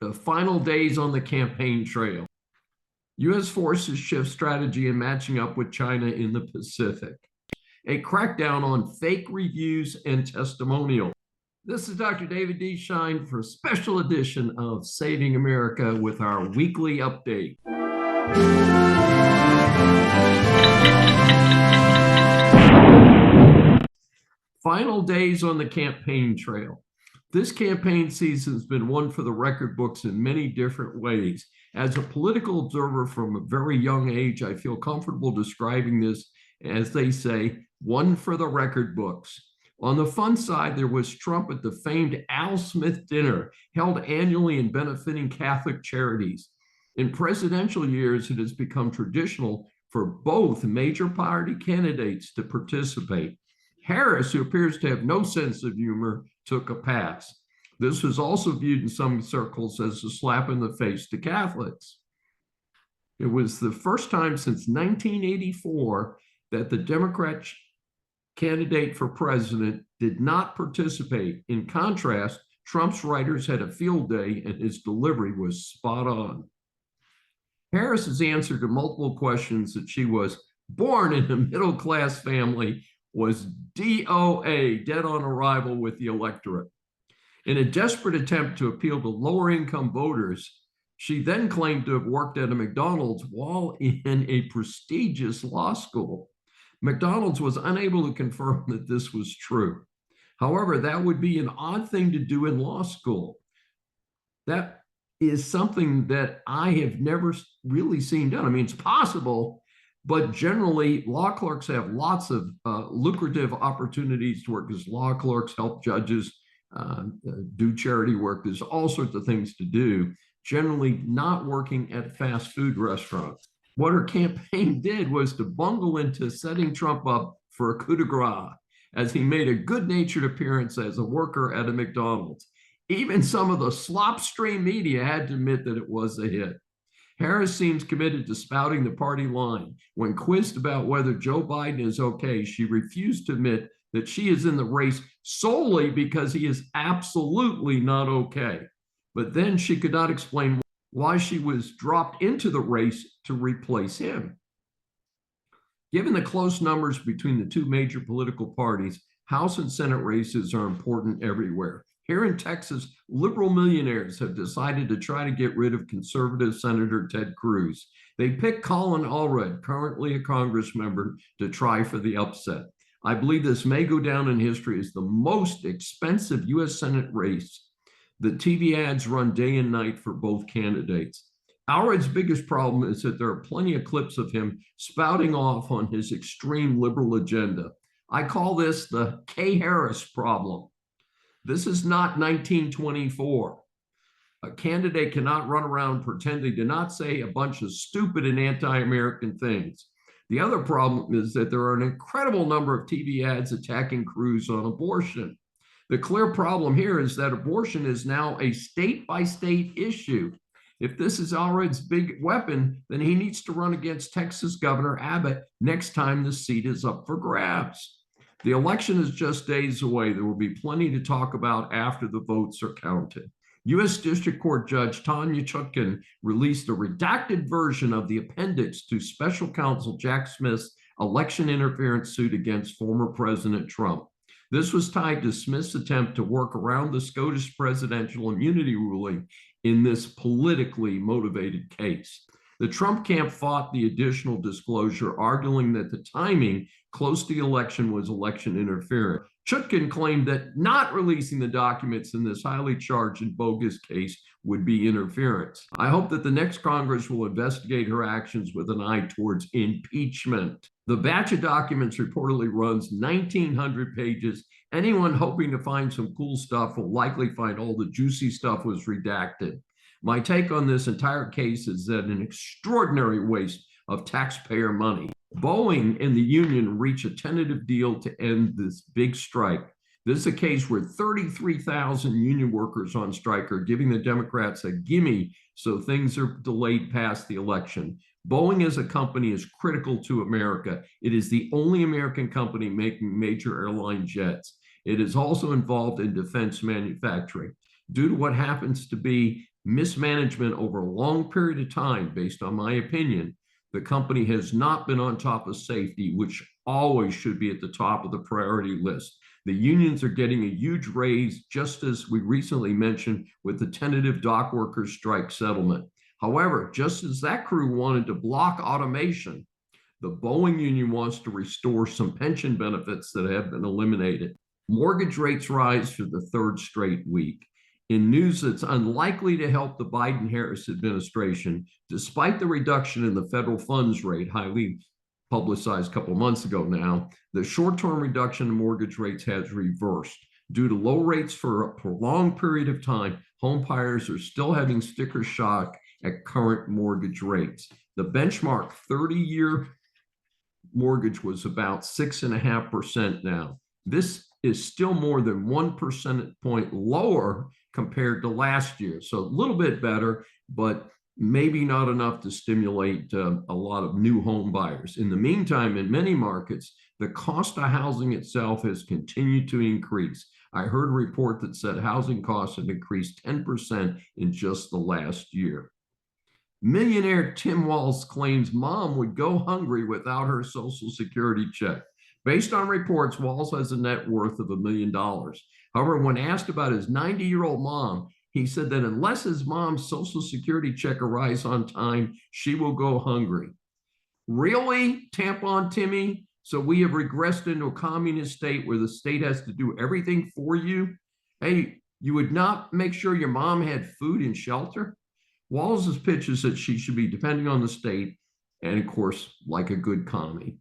The final days on the campaign trail. U.S. forces shift strategy in matching up with China in the Pacific. A crackdown on fake reviews and testimonials. This is Dr. David D. Schein for a special edition of Saving America with our weekly update. Final days on the campaign trail. This campaign season has been one for the record books in many different ways. As a political observer from a very young age, I feel comfortable describing this, as they say, one for the record books. On the fun side, there was Trump at the famed Al Smith dinner held annually and benefiting Catholic charities. In presidential years, it has become traditional for both major party candidates to participate. Harris, who appears to have no sense of humor, took a pass. This was also viewed in some circles as a slap in the face to Catholics. It was the first time since 1984 that the Democrat candidate for president did not participate. In contrast, Trump's writers had a field day and his delivery was spot on. Harris's answer to multiple questions that she was born in a middle-class family was DOA, dead on arrival with the electorate. In a desperate attempt to appeal to lower-income voters, she then claimed to have worked at a McDonald's while in a prestigious law school. McDonald's was unable to confirm that this was true. However, that would be an odd thing to do in law school. That is something that I have never really seen done. I mean, it's possible, but generally, law clerks have lots of lucrative opportunities to work as law clerks, help judges, do charity work. There's all sorts of things to do, generally not working at fast food restaurants. What her campaign did was to bungle into setting Trump up for a coup de grace, as he made a good-natured appearance as a worker at a McDonald's. Even some of the slopstream media had to admit that it was a hit. Harris seems committed to spouting the party line. When quizzed about whether Joe Biden is okay, she refused to admit that she is in the race solely because he is absolutely not okay. But then she could not explain why she was dropped into the race to replace him. Given the close numbers between the two major political parties, House and Senate races are important everywhere. Here in Texas, liberal millionaires have decided to try to get rid of conservative Senator Ted Cruz. They picked Colin Allred, currently a Congress member, to try for the upset. I believe this may go down in history as the most expensive U.S. Senate race. The TV ads run day and night for both candidates. Allred's biggest problem is that there are plenty of clips of him spouting off on his extreme liberal agenda. I call this the K. Harris problem. This is not 1924. A candidate cannot run around pretending to not say a bunch of stupid and anti-American things. The other problem is that there are an incredible number of TV ads attacking Cruz on abortion. The clear problem here is that abortion is now a state-by-state issue. If this is Allred's big weapon, then he needs to run against Texas Governor Abbott next time the seat is up for grabs. The election is just days away. There will be plenty to talk about after the votes are counted. U.S. District Court Judge Tanya Chutkan released a redacted version of the appendix to Special Counsel Jack Smith's election interference suit against former President Trump. This was tied to Smith's attempt to work around the SCOTUS presidential immunity ruling in this politically motivated case. The Trump camp fought the additional disclosure, arguing that the timing close to the election was election interference. Chutkan claimed that not releasing the documents in this highly charged and bogus case would be interference. I hope that the next Congress will investigate her actions with an eye towards impeachment. The batch of documents reportedly runs 1,900 pages. Anyone hoping to find some cool stuff will likely find all the juicy stuff was redacted. My take on this entire case is that an extraordinary waste of taxpayer money. Boeing and the union reach a tentative deal to end this big strike. This is a case where 33,000 union workers on strike are giving the Democrats a gimme, so things are delayed past the election. Boeing as a company is critical to America. It is the only American company making major airline jets. It is also involved in defense manufacturing. Due to what happens to be Mismanagement over a long period of time, based on my opinion, the company has not been on top of safety, which always should be at the top of the priority list. The unions are getting a huge raise, just as we recently mentioned with the tentative dock workers strike settlement. However, just as that crew wanted to block automation, the Boeing union wants to restore some pension benefits that have been eliminated. Mortgage rates rise for the third straight week. In news that's unlikely to help the Biden-Harris administration, despite the reduction in the federal funds rate, highly publicized a couple of months ago now, the short-term reduction in mortgage rates has reversed. Due to low rates for a prolonged period of time, home buyers are still having sticker shock at current mortgage rates. The benchmark 30-year mortgage was about 6.5% now. This is still more than 1 percentage point lower compared to last year. So a little bit better, but maybe not enough to stimulate a lot of new home buyers. In the meantime, in many markets, the cost of housing itself has continued to increase. I heard a report that said housing costs have increased 10% in just the last year. Millionaire Tim Walz claims mom would go hungry without her Social Security check. Based on reports, Walz has a net worth of $1 million. However, when asked about his 90-year-old mom, he said that unless his mom's Social Security check arrives on time, she will go hungry. Really, Tampon Timmy? So we have regressed into a communist state where the state has to do everything for you? Hey, you would not make sure your mom had food and shelter? Walz's pitch is that she should be depending on the state and, of course, like a good commie.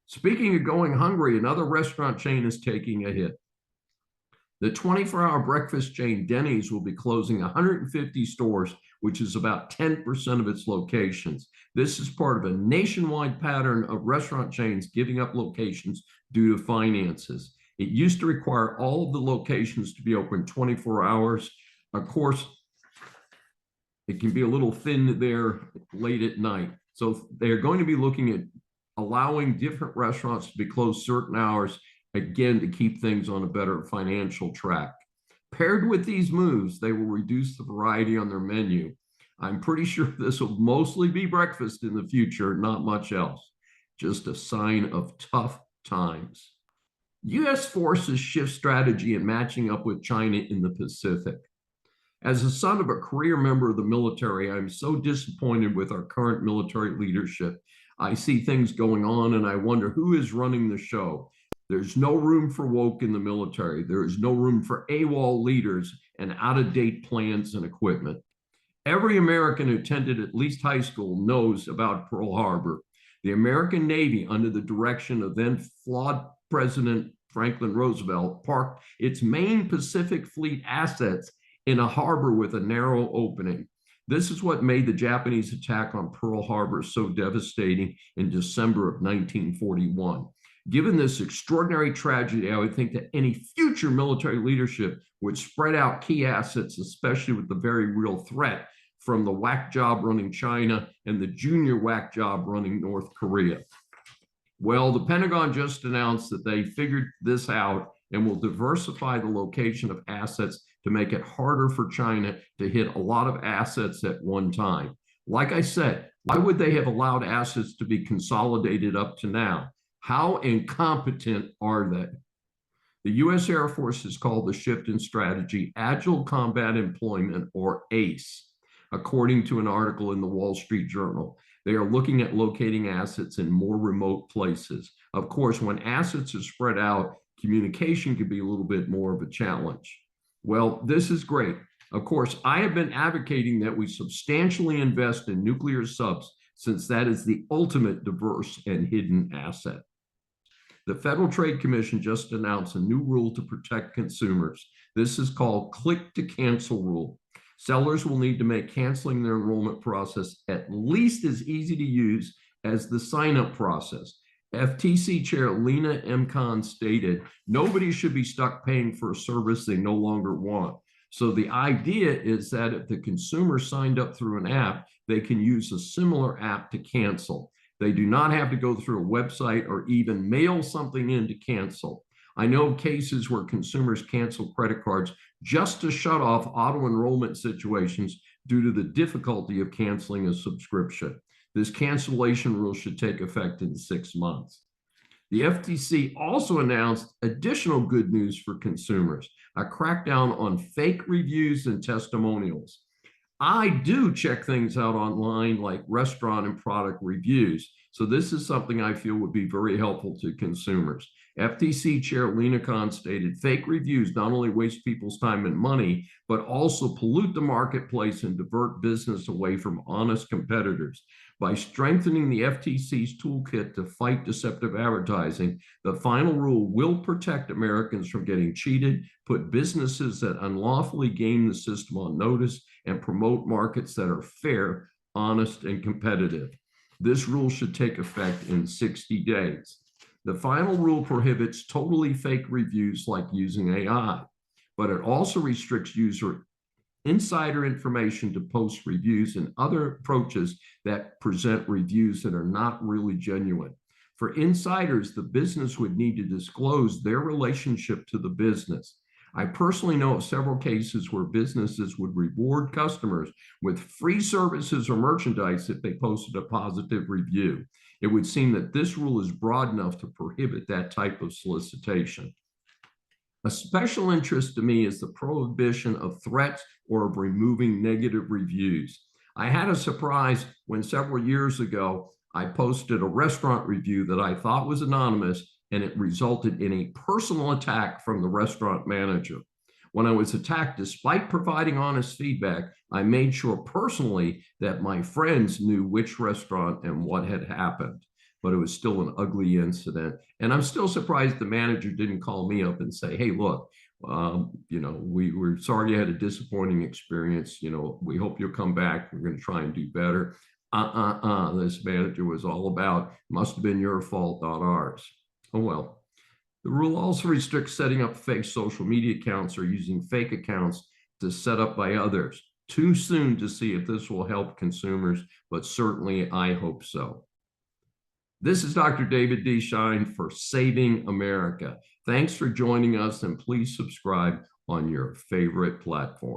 Speaking of going hungry, another restaurant chain is taking a hit. The 24-hour breakfast chain Denny's will be closing 150 stores, which is about 10% of its locations. This is part of a nationwide pattern of restaurant chains giving up locations due to finances. It used to require all of the locations to be open 24 hours. Of course, it can be a little thin there late at night. So they're going to be looking at allowing different restaurants to be closed certain hours, again, to keep things on a better financial track. Paired with these moves, they will reduce the variety on their menu. I'm pretty sure this will mostly be breakfast in the future, not much else. Just a sign of tough times. U.S. forces shift strategy in matching up with China in the Pacific. As a son of a career member of the military, I'm so disappointed with our current military leadership. I see things going on and I wonder who is running the show. There's no room for woke in the military. There is no room for AWOL leaders and out-of-date plans and equipment. Every American who attended at least high school knows about Pearl Harbor. The American Navy, under the direction of then flawed President Franklin Roosevelt, parked its main Pacific Fleet assets in a harbor with a narrow opening. This is what made the Japanese attack on Pearl Harbor so devastating in December of 1941. Given this extraordinary tragedy, I would think that any future military leadership would spread out key assets, especially with the very real threat from the whack job running China and the junior whack job running North Korea. Well, the Pentagon just announced that they figured this out and will diversify the location of assets to make it harder for China to hit a lot of assets at one time. Like I said, why would they have allowed assets to be consolidated up to now? How incompetent are they? The U.S. Air Force has called the shift in strategy Agile Combat Employment, or ACE, according to an article in the Wall Street Journal. They are looking at locating assets in more remote places. Of course, when assets are spread out, communication can be a little bit more of a challenge. Well, this is great. Of course, I have been advocating that we substantially invest in nuclear subs, since that is the ultimate diverse and hidden asset. The Federal Trade Commission just announced a new rule to protect consumers. This is called click to cancel rule. Sellers will need to make canceling their enrollment process at least as easy to use as the sign-up process. FTC Chair Lena M. Khan stated, nobody should be stuck paying for a service they no longer want. So the idea is that if the consumer signed up through an app, they can use a similar app to cancel. They do not have to go through a website or even mail something in to cancel. I know cases where consumers cancel credit cards just to shut off auto enrollment situations due to the difficulty of canceling a subscription. This cancellation rule should take effect in 6 months. The FTC also announced additional good news for consumers, a crackdown on fake reviews and testimonials. I do check things out online like restaurant and product reviews. So this is something I feel would be very helpful to consumers. FTC Chair Lena Khan stated fake reviews not only waste people's time and money, but also pollute the marketplace and divert business away from honest competitors. By strengthening the FTC's toolkit to fight deceptive advertising, the final rule will protect Americans from getting cheated, put businesses that unlawfully game the system on notice, and promote markets that are fair, honest, and competitive. This rule should take effect in 60 days. The final rule prohibits totally fake reviews like using AI, but it also restricts user insider information to post reviews and other approaches that present reviews that are not really genuine. For insiders, the business would need to disclose their relationship to the business. I personally know of several cases where businesses would reward customers with free services or merchandise if they posted a positive review. It would seem that this rule is broad enough to prohibit that type of solicitation. A special interest to me is the prohibition of threats or of removing negative reviews. I had a surprise when several years ago I posted a restaurant review that I thought was anonymous, and it resulted in a personal attack from the restaurant manager. When I was attacked, despite providing honest feedback, I made sure personally that my friends knew which restaurant and what had happened. But it was still an ugly incident. And I'm still surprised the manager didn't call me up and say, hey, look, we're sorry you had a disappointing experience. We hope you'll come back. We're going to try and do better. This manager was all about, must have been your fault, not ours. Oh, well. The rule also restricts setting up fake social media accounts or using fake accounts to set up by others. Too soon to see if this will help consumers, but certainly I hope so. This is Dr. David D. Schein for Saving America. Thanks for joining us, and please subscribe on your favorite platform.